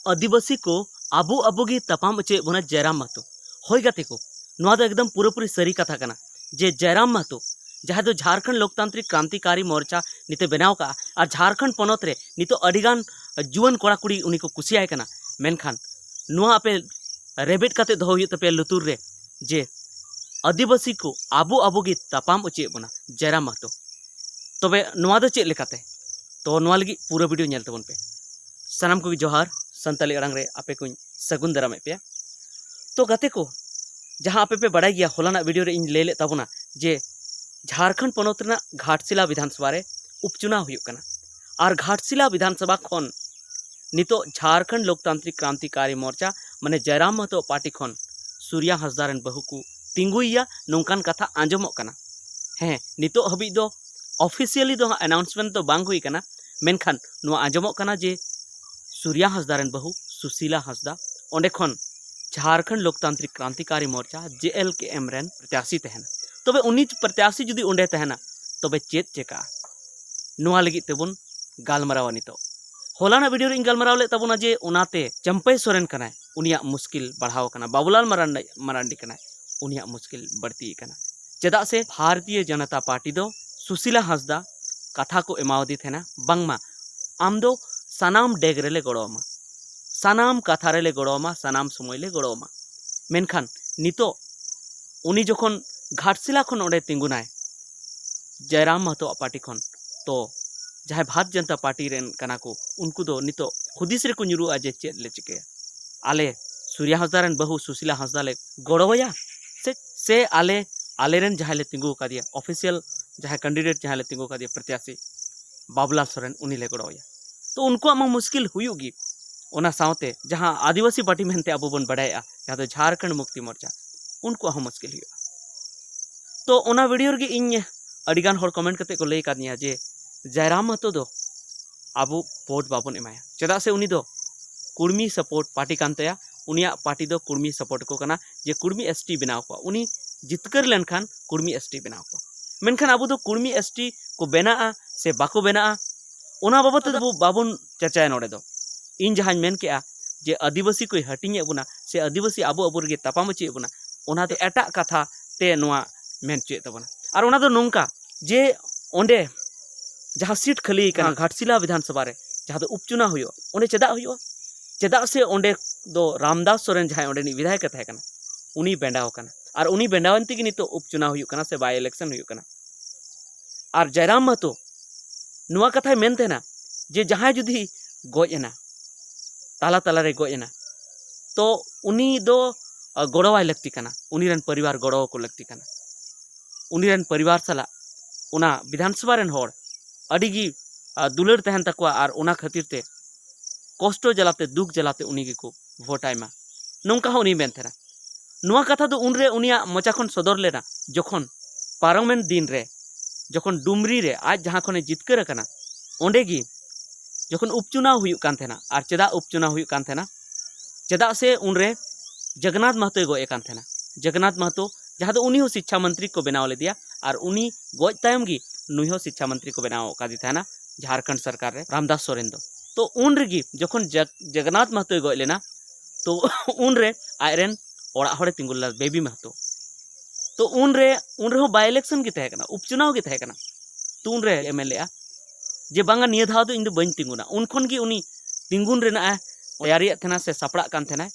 आदिवासी को आबू आबूगी तपाम अचे बना जयराम महतो होय गाते को नोआ दो एकदम पूरेपूरी सरी कथा कना जे जयराम महतो जहाँ दो झारखंड लोकतांत्रिक क्रांतिकारी मोर्चा निते बनाव का और झारखंड पनत रे नितो अडिगान जुवन कोड़ा कुड़ी उनी को कुसियाय कना मेनखान नोआ आपे रेबेट काते दो हुई तपे लुतुर रे जे आदिवासी को आबू आबूगी तपाम अचे बना जयराम महतो तबे नोआ दो चेक लेकाते तो नोआ लगी पूरा वीडियो नेल तबन पे सानाम को जोहार संताली अड़ांग रे आपे को सगुन दाराम पे तो गाते को जहाँ आपे पे बड़ाई गया होलाना वीडियो रे इन ले ले ताबोना जे झारखंड पनत रेना घाटशिला विधानसभा रे उपचुनाव हुयुक कना और घाटशिला विधानसभा खन नितो झारखंड लोकतांत्रिक क्रांतिकारी मोर्चा माने जयराम महतो पार्टी खन सूर्या हांसदा रेन बहु को तिंगुइया नोंकान कथा आंजमोक कना हें नितो हबी दो ऑफिशियली दो अनाउंसमेंट तो बांग हुई कना मेनखान नुआ आंजमोक कना जे सूर्या हांसदा रेन बहु सुशीला हांसदा ओंडे खन झारखंड लोकतांत्रिक क्रांतिकारी मोर्चा JLKM रेन प्रत्याशी तहना तबे उन्नी प्रत्याशी जुदी ओंडे तहना तबे चेत चेका नुआ लगी तेबुन गालमरावा नितो होलाना वीडियो रे गालमराव ले तबुना जे उनाते चंपई सोरेन कनाय उनिया मुश्किल बढ़ाव कना बाबूलाल मरांडी कनाय उनिया मुश्किल बढ़ती कना चेदा से भारतीय जनता पार्टी दो सुशीला हांसदा कथा को एमावदी थेना बांगमा आम दो सानाम डेग रेले गड़ोमा सानाम कथा रेले गड़ोमा सानाम समय ले गड़ोमा मेनखान नितो उनी जखन घाटशिला खन ओंडे तिंगुनाय जयराम महतो पार्टी खन तो जहाँ भारत जनता पार्टी रेन कना को उनको दो नितो हुदिस रे को ᱧᱩᱨᱩᱜᱼᱟ जे चेद ले चिके आले सूर्या हांसदा रेन बहु सुशीला हांसदा ले गड़ोया से आले रेन जहाँ ले तिंगु का दिया ऑफिशियल जहाँ कैंडिडेट जहाँ ले तिंगु का दिया प्रत्याशी बाबूलाल सोरेन उनी ले गड़ोया तो उनको मा मुश्किल हुयुगी ओना सावते जहाँ आदिवासी पार्टी मेनते अब बन बढ़ाया जहाँ तो झारखंड मुक्ति मोर्चा उनको हम मुश्किल हुआ तो ओना वीडियो रे इन अडिगान होर कमेंट करते को लई कादिया जे जयराम महतो दो अब वोट बाबन एमाया चेदा से उनी दो कुर्मी सपोर्ट पार्टी कान तया उनिया पार्टी दो कुर्मी सपोर्ट को कना जे कुर्मी ST बनाव को उनी जितकर लेनखान कुर्मी ST बनाव को मेनखान अब दो कुर्मी ST को बेना से बाको बेना ओना बाबत दो बाबन चर्चाय नोडे दो इन जहाँ मेन के जे आदिवासी को हटिंगे बुना से आदिवासी आबो आबो रे तपाम चे बुना ओना ते एटा कथा ते नोआ मेन चे तबना और ओना दो नोंका जे ओंडे जहाँ सीट खाली कना घाटशिला विधानसभा रे जहाँ दो उपचुनाव हुयो ओंडे चेदा से ओंडे दो रामदास सोरेन जहाँ ओंडे नि विधायक तहे कना उनी बेंडाव कना और उनी बेंडावन तेगी नितो उपचुनाव हुयो कना से बाय इलेक्शन हुयो कना और जयराम महतो नुआ कथा मेन तेना जे जहाँ जुदी गोजना ताला ताला रे गोजना तो उनी दो गड़वाय लगती कना उनी रेन परिवार गड़ो को लगती कना उनी रेन परिवार सला उना विधानसभा रेन होड़ अडिगी दुलर तहन तकवा और उना खातिर ते कष्ट जलाते दुख जलाते उनी गे को वोट आयमा नोंका हो उनी मेन थेना नुआ कथा दो उनरे उनिया मोचा खन सदर लेना जखन पार्लामेंट दिन रे जखन डुमरी रे आज जहाँ खने जितकर कना ओंडे गी जखन उपचुनाव हुयुक कान थेना और चेदा उपचुनाव हुयुक कान थेना चेदा से उनरे जगन्नाथ महतो गोए कान थेना जगन्नाथ महतो जहाँ दो उनी हो शिक्षा मंत्री को बनाव ले दिया और उनी गोज तायम गी नुई हो शिक्षा मंत्री को बनाव का दी थेना झारखंड सरकार रे रामदास सोरेन दो तो उन रेगी जखन जगन्नाथ महतो गोए लेना तो उन रे आयरन ओड़ा होड़े तिंगुला बेबी महतो तो उन रे हो बाय इलेक्शन गे तहे कना उपचुनाव गे तहे कना तो उन रे MLA जे बांगा निया धाव दो इन दो बइन तिंगुना उनखन गी उनी तिंगुन रेना तैयारी थेना से सापड़ा कान थेना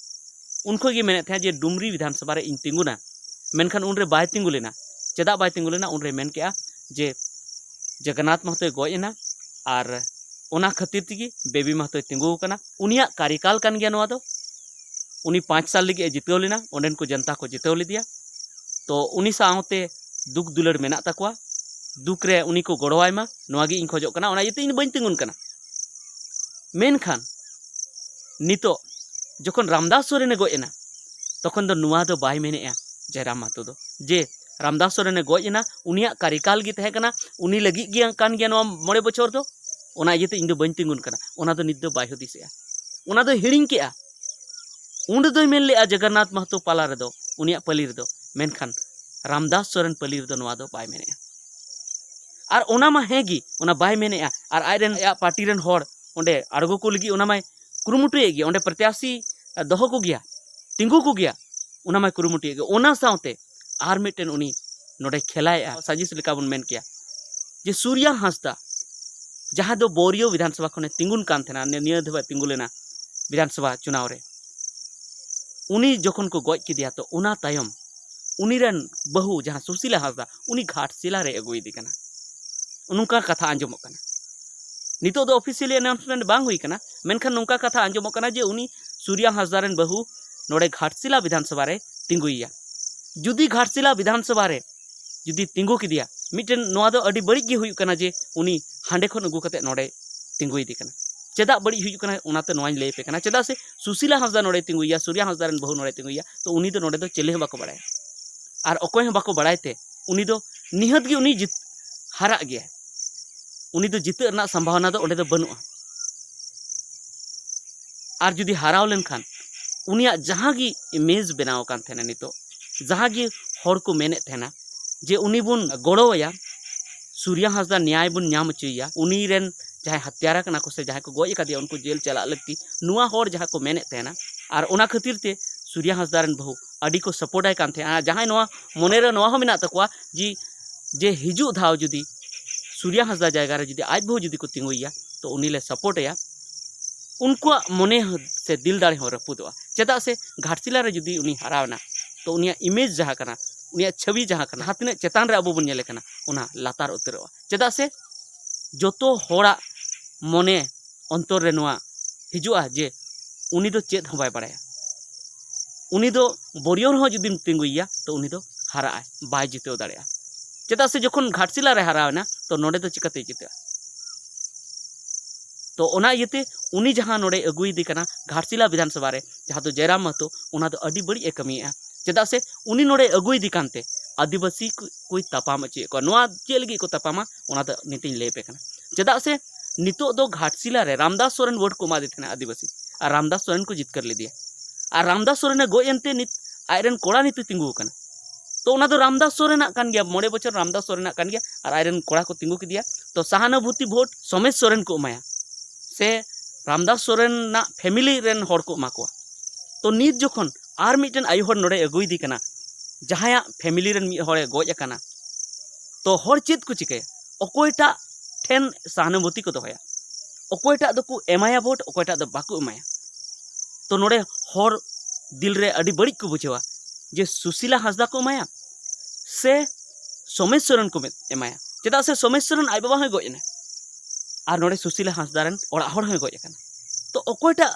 उनको गी मेने थे जे डुमरी विधानसभा रे इन तिंगुना मेनखान उन रे बाय तिंगु लेना चेदा बाय तिंगु लेना उन रे मेन के जे जगन्नाथ महतो गोयना और ओना खातिर तिगी बेबी महतो तिंगु कना उनिया कार्यकाल कान गया नोआ दो उनी 5 साल लगी जितव लेना ओंडेन को जनता को जितव लिदिया तो उनी सावते दुख दुलर मेना तकवा दुख रे उनी को गड़वाय मा नोआगी इन खोजो कना ओना यते इन बइन तिंगुन कना मेनखान नितो जखन रामदास सोरेने गोयना तखन दो नुआ दो बाय मेनेया जयराम महतो दो जे रामदास सोरेने गोयना उनिया कार्यकाल गी तहे कना उनी लगी गी कान गया नोआ 9 बछर दो ओना यते इन दो बइन तिंगुन कना ओना दो नित दो बाय हदिसेया ओना दो हिड़िंग केआ उंड दो मेन ले जगन्नाथ महतो पाला रे दो उनिया पली रे दो मेनखान रामदास सोरेन पली रे दो नोआ दो बाय मेनेया और ओना मा हेगी ओना बाय मेनेया और आयरन या पार्टी रेन होड़ ओंडे आड़गो को लगी ओना माय कुरुमुटुए गे ओंडे प्रत्याशी दोहो को गया तिंगु को गया उना मा कुरुमुटुए गे ओना साउते आर मिटन उनी नोडे खेलाए साजिश लेका बन मेन किया जे सूर्या हांसदा जहाँ दो बोरियो विधानसभा खने तिंगुन कान थेना निया धबा तिंगुलेना विधानसभा चुनाव रे उनी जखन को गज किदिया तो उना तायम उनी रन बहु जहाँ सुशीला हांसदा उनी घाटशिला रे अगुइदी कना उनका कथा आंजमो कना नितो दो ऑफिशियली अनाउंसमेंट बांग हुई कना मेनखान नुका कथा आंजमो कना जे उनी सूर्या हांसदा रन बहु नोडे घाटशिला विधानसभा रे तिंगुइया जुदी घाटशिला विधानसभा रे जुदी तिंगु किदिया मिटन नोआ दो अडी बड़ी गे हुई कना जे उनी हांडे खन अगु कते नोडे तिंगुइदी कना चेदा बड़ी हुई कना उनाते नोआñ लई पे कना चेदा से सुशीला हांसदा नोडे तिंगुइया सूर्या हांसदा रन बहु नोडे तिंगुइया तो उनी दो नोडे दो चेले ह बाको बड़ाय आर अकोय ह बाको बड़ाय ते उनी दो निहत गे उनी जित हारा गया उनी दो जिते रना संभावना दो ओंडे दो बनुआ आर जुदी हाराव लेन खान उनिया जहां गी इमेज बनाव कान थेना नितो जहां गी हर को मेने थेना जे उनी बुन गड़ोया सूर्या हांसदा न्याय बुन नाम चुया उनी रेन जहां हत्यारा कना को से जहां को गोय कादिया उनको जेल चला लगती नुआ हर जहां को मेने थेना आर ओना खातिर ते सूर्या हांसदा रन बहु अडी को सपोर्टाय कान थे जहां नोआ मने रे नोआ हो मिना तकवा जी जे हिजु धाव जुदी सूर्या हांसदा जायगा रे जुदी आज बहु जुदी को तिंगुइया तो उनी ले सपोर्टया उनको मने से दिल दाड़े हो रपुदवा चेदा से घाटशिला रे जुदी उनी हरावना तो उनिया इमेज जहां कना उनिया छवि जहां कना हातिने चेतान रे अबो बन नेले कना उना लातार उतरवा चेदा से जोतो होड़ा मने अंतर रे नोआ हिजुआ जे उनी दो चेत हो बाय बड़ाया उनी दो बोरियोर हो जुदी तिंगुइया तो उनी दो हाराय बाय जितेव दाड़ेया चेदा से जखन घाटशिला रे हरावना तो नोडे दो चिकाते जितेया तो ओना इयते उनी जहां नोडे अगुइदी कना घाटशिला विधानसभा रे जहां तो जयराम महतो उना दो अडी बड़ी ए कमिया चेदा से उनी नोडे अगुइदी कानते आदिवासी कोई तपाम अचे को नोआ चे लगी को तपामा उना दो नितिन ले पे कना चेदा से नितो दो घाटशिला रे रामदास सोरेन वोट को मा देथना आदिवासी और रामदास सोरेन को जितकर ले दिया और रामदास सोरेन गोयनते नित आयरन कोड़ा नित तिंगु कना तो उना दो रामदास सोरेना कान गया मोड़े बचर रामदास सोरेना कान गया और आयरन कोड़ा को तिंगु किदिया तो सहानुभूति वोट सोमेश सोरेन को माया से रामदास सोरेन ना फैमिली रेन हर को मा को तो नित जखन आर मिटन आयु हर नोडे अगुइदी कना जहाया फैमिली रेन मी हरे गज कना तो हर चेत को चिके अकोयटा ठेन सहानुभूति को दोहया अकोयटा दो को एमाया वोट अकोयटा दो बाको एमाया तो नोडे हर दिल रे अडी बड़ी को बुझेवा जे सुशीला हांसदा को एमाया से सोमेश सोरेन को एमाया चेदा से सोमेश सोरेन आय बाबा होय गजने और नोडे सुशीला हांसदा रन ओड़ा हर होय गज कना तो अकोयटा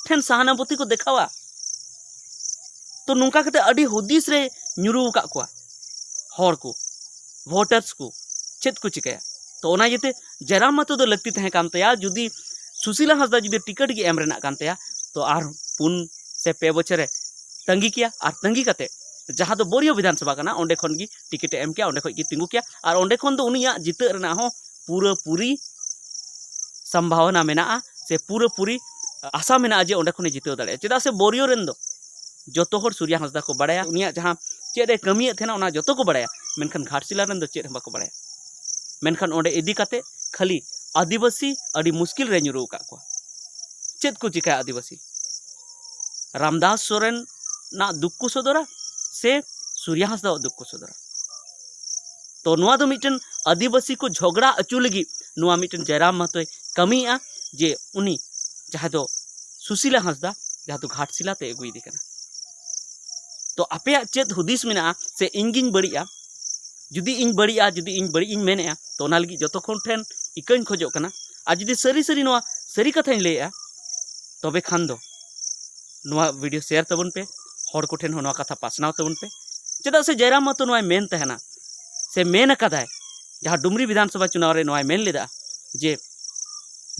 ठेन सहानुभूति को देखावा तो नुका कते अडी हुदिस रे ᱧᱩᱨᱩ का कोआ हर को वोटर्स को चेत को चिकाया तो ओना जेते जयराम महतो दो लगती तहे कान तया जुदी सुशीला हांसदा जुदी टिकट गे एम रेना कान तया तो आर 3 से 5 बछरे तंगी किया और तंगी कते जहां दो बोरियो विधानसभा कना ओंडे खन गी टिकट एम किया ओंडे खन गी तिंगु किया और ओंडे खन दो उनिया जिते रेना हो पूरी संभावना मेना से पूरी आशा मेना जे ओंडे खने जितेव दाड़े चेदा से बोरियो रेन दो जोतो हर सूर्या हांसदा को बड़ाया उनिया जहां चेदे कमिये थेना ओना जोतो को बड़ाया मेनखान घाटशिला रेन दो चेद हम बाको बड़ाया मेनखान ओंडे इदी काते खाली आदिवासी अडी मुश्किल रे ᱧᱩᱨᱩ का को चेद को चिका आदिवासी रामदास सोरेन ना दुख को सदरा से सूर्या हांसदा दुख को सदरा तो नोआ दो मिटन आदिवासी को झगड़ा अचु लगी नोआ मिटन जयराम महतो कमिया जे उनी जहां दो सुशीला हांसदा जहां दो घाटशिला ते अगुइदी कना तो आपे चेत हुदिस मेना से इंगिन बड़िया जुदी इन बड़िया जुदी इन बड़ी इन मेने तो ओना लगी जतो खन ठेन इकन खोजो कना आ जुदी सरी नोआ सरी कथा इन लेया तबे खान दो नोआ वीडियो शेयर तबन पे हर को ठेन नोआ कथा पासनाव तबन पे चेदा से जयराम महतो नोआ मेन तहना से मेन कदाय जहां डुमरी विधानसभा चुनाव रे नोआ मेन लेदा जे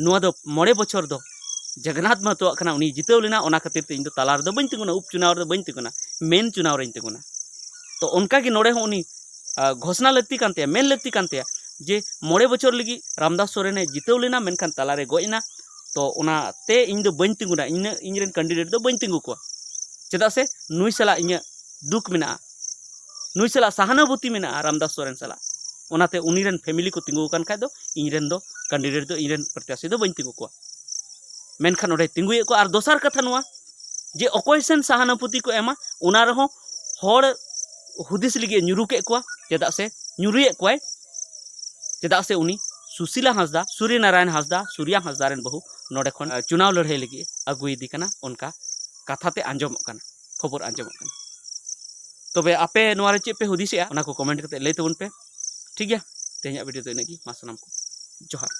नोआ दो 9 बछर दो जगन्नाथ महतो कना उनी जितेव लेना ओना खातिर ते इन दो तालार दो बइन तिगुना उप चुनाव रे बइन तिगुना मेन चुनाव रे तिगुना तो उनका की नोड़े हो उनी घोषणा लगती कानते मेन लगती कानते जे 9 बछर लगी रामदास सोरेने जितेव लेना मेनखान तालारे गयना तो ओना ते इन दो बइन तिगुना इन रेन कैंडिडेट दो बइन तिगु को चेदा से नुई सला इन दुख मेना नुई सला सहानुभूति मेना रामदास सोरेन सला ओनाते उनी रेन फैमिली को तिगु कान खाय दो इन रेन दो कैंडिडेट दो इन रेन प्रत्याशी दो बइन तिगु को मेनखान ओडे तिंगुए को। आर दोसार कथा नुआ जे अकोय सेन सहानुभूति को एमा उना रहो हर हुदिस लगे ᱧᱩᱨᱩ के को चेदा से ᱧᱩᱨᱩए कोय चेदा से उनी सुशीला हांसदा सूर्य नारायण हांसदा सूर्या हांसदा रेन बहु नोडे खन चुनाव लड़ाई लगी अगुई दी कना उनका कथाते आंजमक कना खबर आंजमक कना। तबे आपे नोआरे चे पे हुदिस उना को कमेंट करते लई तबन पे ठीक गया। तेहना वीडियो तो इनगी मा सनाम को जोहार।